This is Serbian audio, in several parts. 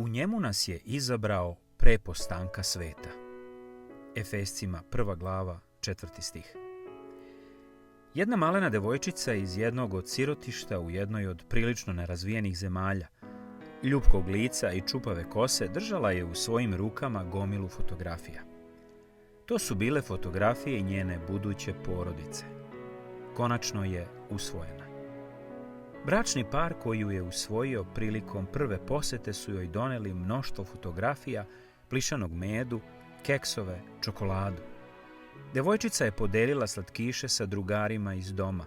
U njemu nas je izabrao pre postanka sveta. Efescima 1. glava 4. stih. Jedna malena devojčica iz jednog od sirotišta u jednoj od prilično nerazvijenih zemalja, ljupkog lica i čupave kose, držala je u svojim rukama gomilu fotografija. To su bile fotografije njene buduće porodice. Konačno je usvojena. Bračni par koji ju je usvojio prilikom prve posete su joj doneli mnoštvo fotografija, plišanog medu, keksove, čokoladu. Devojčica je podelila slatkiše sa drugarima iz doma,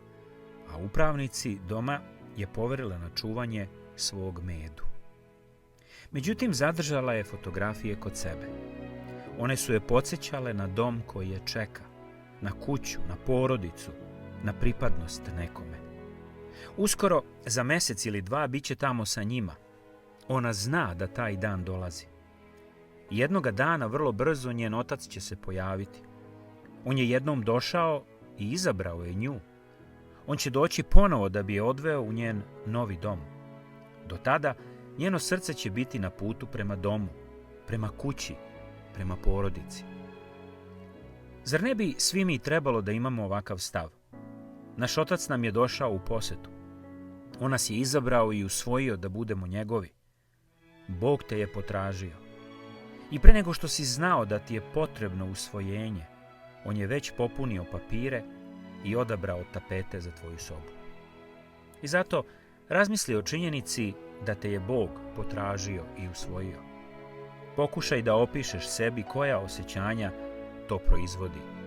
a upravnici doma je poverila na čuvanje svog medu. Međutim, zadržala je fotografije kod sebe. One su je podsjećale na dom koji je čeka, na kuću, na porodicu, na pripadnost nekome. Uskoro, za mesec ili dva, bit će tamo sa njima. Ona zna da taj dan dolazi. Jednoga dana, vrlo brzo, njen otac će se pojaviti. On je jednom došao i izabrao je nju. On će doći ponovo da bi je odveo u njen novi dom. Do tada, njeno srce će biti na putu prema domu, prema kući, prema porodici. Zar ne bi svi mi trebalo da imamo ovakav stav? Naš otac nam je došao u posetu. On nas je izabrao i usvojio da budemo njegovi. Bog te je potražio. I pre nego što si znao da ti je potrebno usvojenje, on je već popunio papire i odabrao tapete za tvoju sobu. I zato razmisli o činjenici da te je Bog potražio i usvojio. Pokušaj da opišeš sebi koja osjećanja to proizvodi.